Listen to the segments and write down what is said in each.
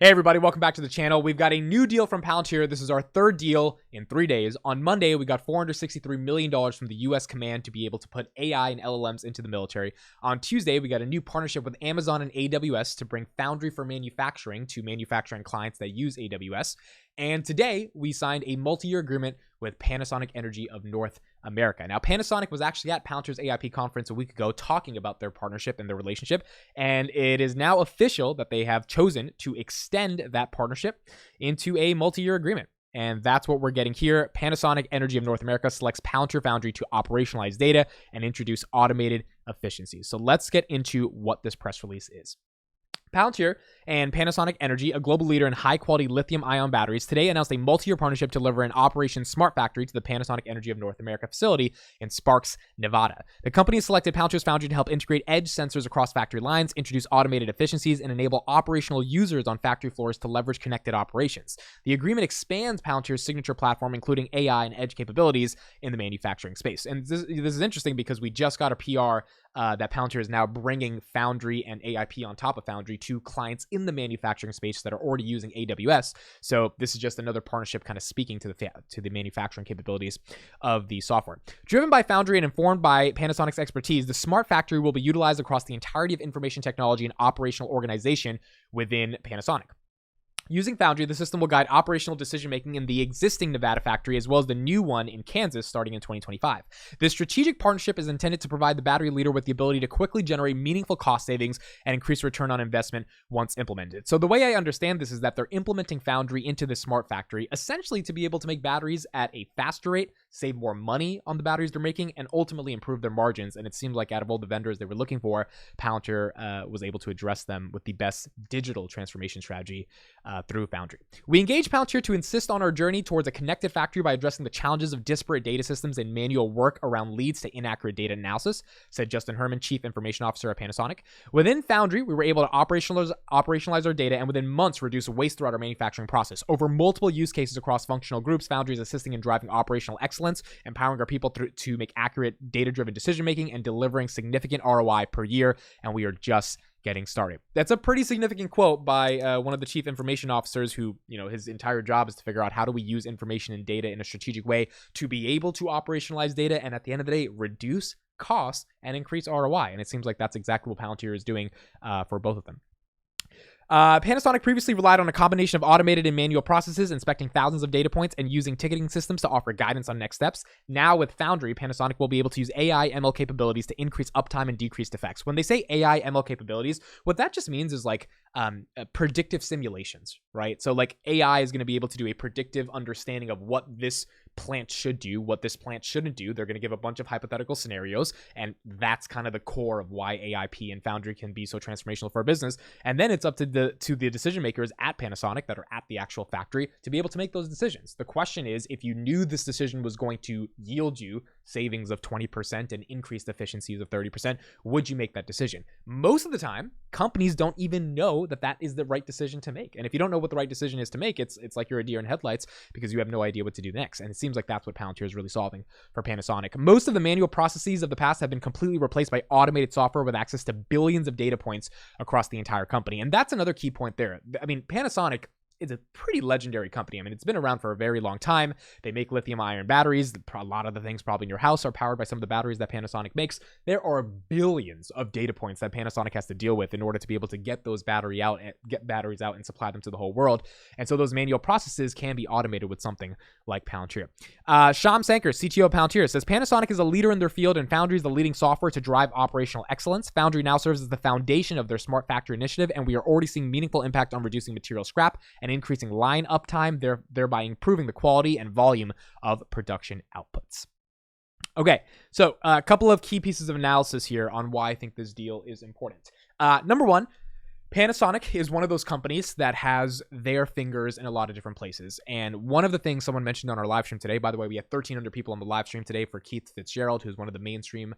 Hey everybody, welcome back to the channel. We've got a new deal from Palantir. This is our third deal in 3 days. On Monday, we got $463 million from the US command to be able to put AI and LLMs into the military. On Tuesday, we got a new partnership with Amazon and AWS to bring Foundry for manufacturing to manufacturing clients that use AWS. And today, we signed a multi-year agreement with Panasonic Energy of North America. Now, Panasonic was actually at Palantir's AIP conference a week ago talking about their partnership and their relationship, and it is now official that they have chosen to extend that partnership into a multi-year agreement. And that's what we're getting here. Panasonic Energy of North America selects Palantir Foundry to operationalize data and introduce automated efficiencies. So let's get into what this press release is. Palantir and Panasonic Energy, a global leader in high-quality lithium-ion batteries, today announced a multi-year partnership to deliver an Operation Smart Factory to the Panasonic Energy of North America facility in Sparks, Nevada. The company selected Palantir's Foundry to help integrate edge sensors across factory lines, introduce automated efficiencies, and enable operational users on factory floors to leverage connected operations. The agreement expands Palantir's signature platform, including AI and edge capabilities in the manufacturing space. And this is interesting because we just got a PR that Palantir is now bringing Foundry and AIP on top of Foundry to clients in the manufacturing space that are already using AWS. So this is just another partnership kind of speaking to the manufacturing capabilities of the software. Driven by Foundry and informed by Panasonic's expertise, the Smart Factory will be utilized across the entirety of information technology and operational organization within Panasonic. Using Foundry, the system will guide operational decision-making in the existing Nevada factory as well as the new one in Kansas starting in 2025. This strategic partnership is intended to provide the battery leader with the ability to quickly generate meaningful cost savings and increase return on investment once implemented. So the way I understand this is that they're implementing Foundry into the smart factory essentially to be able to make batteries at a faster rate, save more money on the batteries they're making, and ultimately improve their margins. And it seems like out of all the vendors they were looking for, Palantir was able to address them with the best digital transformation strategy through Foundry. We engaged Palantir to insist on our journey towards a connected factory by addressing the challenges of disparate data systems and manual work around leads to inaccurate data analysis, said Justin Herman, Chief Information Officer at Panasonic. Within Foundry, we were able to operationalize our data and within months reduce waste throughout our manufacturing process. Over multiple use cases across functional groups, Foundry is assisting in driving operational excellence, empowering our people to make accurate data-driven decision-making and delivering significant ROI per year, and we are just getting started. That's a pretty significant quote by one of the chief information officers who, his entire job is to figure out how do we use information and data in a strategic way to be able to operationalize data and at the end of the day, reduce costs and increase ROI. And it seems like that's exactly what Palantir is doing for both of them. Panasonic previously relied on a combination of automated and manual processes, inspecting thousands of data points and using ticketing systems to offer guidance on next steps. Now with Foundry, Panasonic will be able to use AI ML capabilities to increase uptime and decrease defects. When they say AI ML capabilities, what that just means is like predictive simulations, right? So like AI is going to be able to do a predictive understanding of what this plant should do, what this plant shouldn't do. They're going to give a bunch of hypothetical scenarios, and that's kind of the core of why AIP and Foundry can be so transformational for a business. And then it's up to the decision makers at Panasonic that are at the actual factory to be able to make those decisions. The question is, if you knew this decision was going to yield you savings of 20% and increased efficiencies of 30%, would you make that decision? Most of the time, companies don't even know that that is the right decision to make. And if you don't know what the right decision is to make, it's like you're a deer in headlights because you have no idea what to do next. And it seems like that's what Palantir is really solving for Panasonic. Most of the manual processes of the past have been completely replaced by automated software with access to billions of data points across the entire company. And that's another key point there. I mean, Panasonic is a pretty legendary company. I mean, it's been around for a very long time. They make lithium-ion batteries. A lot of the things probably in your house are powered by some of the batteries that Panasonic makes. There are billions of data points that Panasonic has to deal with in order to be able to get those batteries out and supply them to the whole world. And so those manual processes can be automated with something like Palantir. Shyam Sankar, CTO of Palantir, says Panasonic is a leader in their field and Foundry is the leading software to drive operational excellence. Foundry now serves as the foundation of their smart factory initiative, and we are already seeing meaningful impact on reducing material scrap and increasing line uptime, thereby improving the quality and volume of production outputs. Okay, so a couple of key pieces of analysis here on why I think this deal is important. Number one, Panasonic is one of those companies that has their fingers in a lot of different places. And one of the things someone mentioned on our live stream today, by the way, we had 1,300 people on the live stream today for Keith Fitzgerald, who's one of the mainstream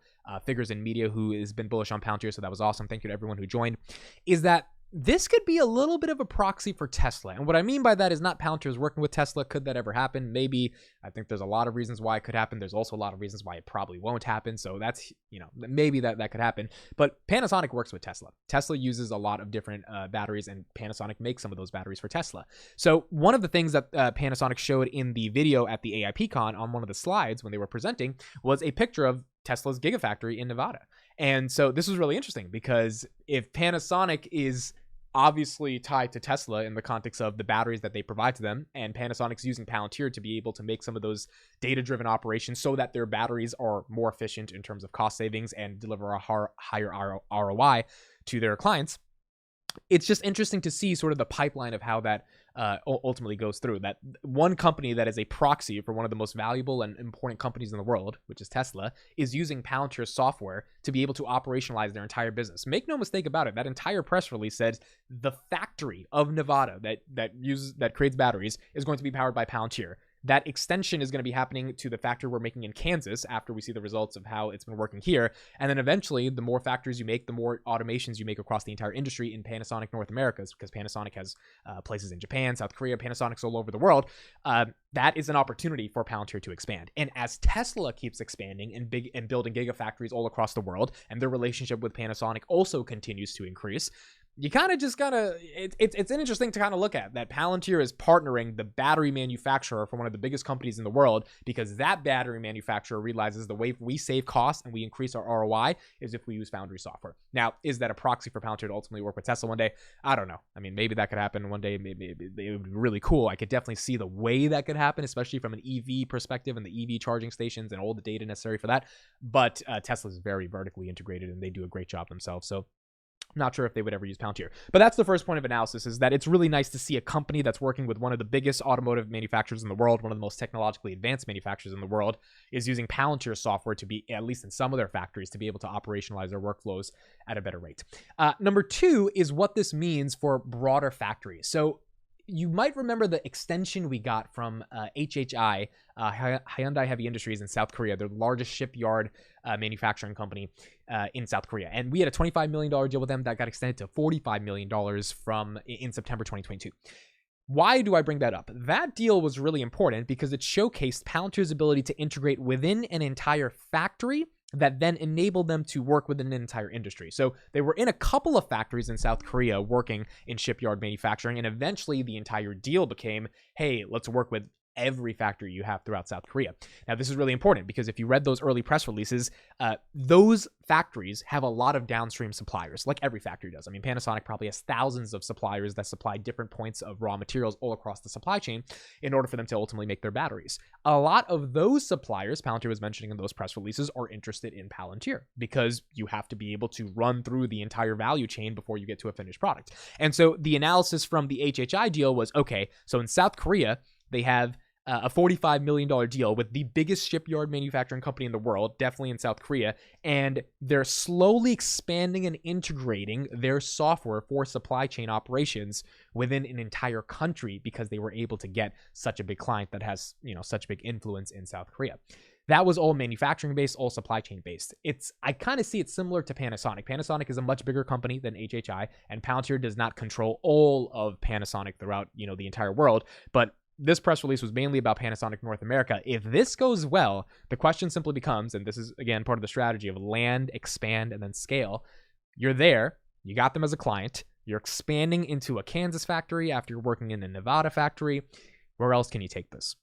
figures in media who has been bullish on Palantir. So that was awesome. Thank you to everyone who joined. Is that this could be a little bit of a proxy for Tesla. And what I mean by that is not Palantir is working with Tesla. Could that ever happen? Maybe. I think there's a lot of reasons why it could happen. There's also a lot of reasons why it probably won't happen. So that's, maybe that could happen. But Panasonic works with Tesla. Tesla uses a lot of different batteries, and Panasonic makes some of those batteries for Tesla. So one of the things that Panasonic showed in the video at the AIPCon on one of the slides when they were presenting was a picture of Tesla's Gigafactory in Nevada. And so this was really interesting because if Panasonic is obviously tied to Tesla in the context of the batteries that they provide to them, and Panasonic's using Palantir to be able to make some of those data-driven operations so that their batteries are more efficient in terms of cost savings and deliver a higher ROI to their clients. It's just interesting to see sort of the pipeline of how that ultimately goes through. That one company that is a proxy for one of the most valuable and important companies in the world, which is Tesla, is using Palantir software to be able to operationalize their entire business. Make no mistake about it, that entire press release says the factory of Nevada that creates batteries is going to be powered by Palantir. That extension is going to be happening to the factory we're making in Kansas after we see the results of how it's been working here. And then eventually, the more factories you make, the more automations you make across the entire industry in Panasonic North America, because Panasonic has places in Japan, South Korea, Panasonic's all over the world. That is an opportunity for Palantir to expand. And as Tesla keeps expanding and building gigafactories all across the world, and their relationship with Panasonic also continues to increase, you kind of just gotta, it's interesting to kind of look at that Palantir is partnering the battery manufacturer for one of the biggest companies in the world, because that battery manufacturer realizes the way we save costs and we increase our ROI is if we use Foundry software. Now, is that a proxy for Palantir to ultimately work with Tesla one day? I don't know. I mean, maybe that could happen one day. Maybe it would be really cool. I could definitely see the way that could happen, especially from an EV perspective and the EV charging stations and all the data necessary for that. But Tesla is very vertically integrated and they do a great job themselves. So I'm not sure if they would ever use Palantir. But that's the first point of analysis, is that it's really nice to see a company that's working with one of the biggest automotive manufacturers in the world, one of the most technologically advanced manufacturers in the world, is using Palantir software to be, at least in some of their factories, to be able to operationalize their workflows at a better rate. Number two is what this means for broader factories. So you might remember the extension we got from HHI, Hyundai Heavy Industries in South Korea, their largest shipyard manufacturing company in South Korea. And we had a $25 million deal with them that got extended to $45 million in September 2022. Why do I bring that up? That deal was really important because it showcased Palantir's ability to integrate within an entire factory that then enabled them to work within an entire industry. So they were in a couple of factories in South Korea working in shipyard manufacturing, and eventually the entire deal became, hey, let's work with every factory you have throughout South Korea. Now, this is really important because if you read those early press releases, those factories have a lot of downstream suppliers, like every factory does. I mean, Panasonic probably has thousands of suppliers that supply different points of raw materials all across the supply chain in order for them to ultimately make their batteries. A lot of those suppliers, Palantir was mentioning in those press releases, are interested in Palantir because you have to be able to run through the entire value chain before you get to a finished product. And so the analysis from the HHI deal was, okay, so in South Korea, they have a $45 million deal with the biggest shipyard manufacturing company in the world, definitely in South Korea, and they're slowly expanding and integrating their software for supply chain operations within an entire country because they were able to get such a big client that has, such big influence in South Korea. That was all manufacturing based, all supply chain based. I kind of see it similar to Panasonic. Panasonic is a much bigger company than HHI, and Palantir does not control all of Panasonic throughout, the entire world, but this press release was mainly about Panasonic North America. If this goes well, the question simply becomes, and this is, again, part of the strategy of land, expand, and then scale. You're there. You got them as a client. You're expanding into a Kansas factory after you're working in a Nevada factory. Where else can you take this?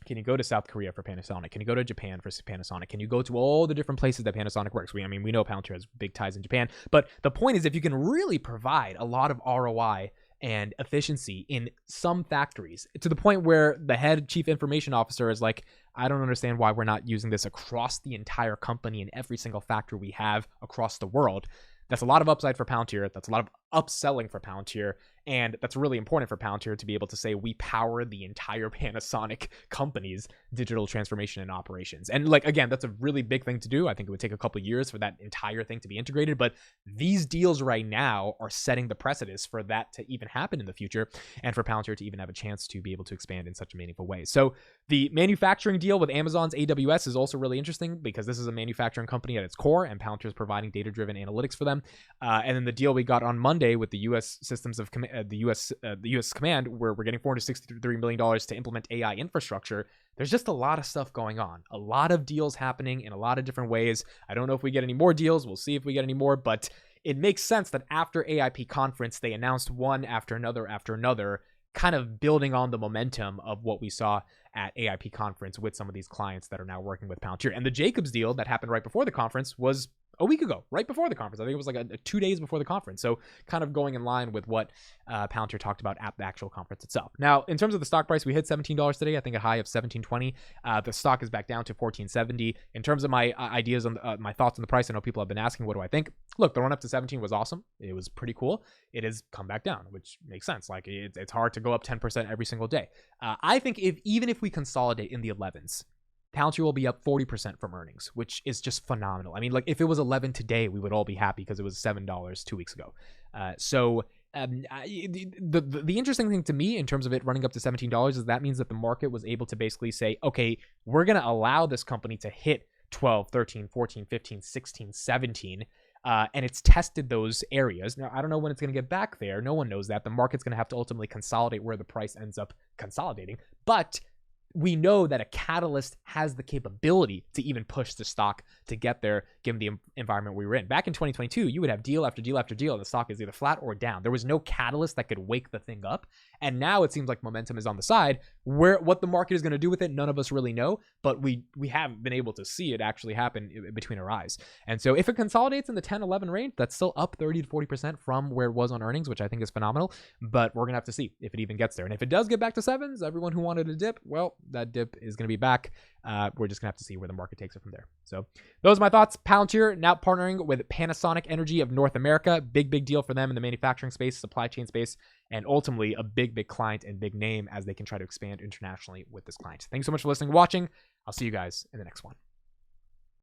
Can you go to South Korea for Panasonic? Can you go to Japan for Panasonic? Can you go to all the different places that Panasonic works? We know Palantir has big ties in Japan. But the point is, if you can really provide a lot of ROI and efficiency in some factories to the point where the head chief information officer is like, I don't understand why we're not using this across the entire company in every single factory we have across the world. That's a lot of upside for Palantir. That's a lot of upselling for Palantir. And that's really important for Palantir to be able to say we power the entire Panasonic company's digital transformation and operations. And like, again, that's a really big thing to do. I think it would take a couple of years for that entire thing to be integrated, but these deals right now are setting the precedence for that to even happen in the future, and for Palantir to even have a chance to be able to expand in such a meaningful way. So the manufacturing deal with Amazon's AWS is also really interesting because this is a manufacturing company at its core, and Palantir is providing data-driven analytics for them. And then the deal we got on Monday with the U.S. systems of the U.S. command, where we're getting $463 million to implement AI infrastructure. There's just a lot of stuff going on, a lot of deals happening in a lot of different ways. I don't know if we get any more deals. We'll see if we get any more, but it makes sense that after AIP conference, they announced one after another, kind of building on the momentum of what we saw at AIP conference with some of these clients that are now working with Palantir. And the Jacobs deal that happened right before the conference was a week ago, right before the conference. I think it was like a 2 days before the conference. So kind of going in line with what Palantir talked about at the actual conference itself. Now, in terms of the stock price, we hit $17 today. I think a high of $17.20. The stock is back down to $14.70. In terms of my ideas on my thoughts on the price, I know people have been asking, what do I think? Look, the run up to 17 was awesome. It was pretty cool. It has come back down, which makes sense. Like it's hard to go up 10% every single day. I think even if we consolidate in the 11s, Palantir will be up 40% from earnings, which is just phenomenal. I mean, like if it was 11 today, we would all be happy because it was $7 2 weeks ago. The interesting thing to me in terms of it running up to $17 is that means that the market was able to basically say, okay, we're going to allow this company to hit 12, 13, 14, 15, 16, 17. And it's tested those areas. Now, I don't know when it's going to get back there. No one knows that. The market's going to have to ultimately consolidate where the price ends up consolidating. But we know that a catalyst has the capability to even push the stock to get there, given the environment we were in. Back in 2022, you would have deal after deal after deal, and the stock is either flat or down. There was no catalyst that could wake the thing up. And now it seems like momentum is on the side. What the market is going to do with it, none of us really know, but we haven't been able to see it actually happen between our eyes. And so if it consolidates in the 10, 11 range, that's still up 30 to 40% from where it was on earnings, which I think is phenomenal. But we're going to have to see if it even gets there. And if it does get back to sevens, everyone who wanted a dip, well, that dip is going to be back. We're just going to have to see where the market takes it from there. So those are my thoughts. Palantir now partnering with Panasonic Energy of North America. Big deal for them in the manufacturing space, supply chain space, and ultimately a big client and big name as they can try to expand internationally with this client. Thanks so much for listening and watching. I'll see you guys in the next one.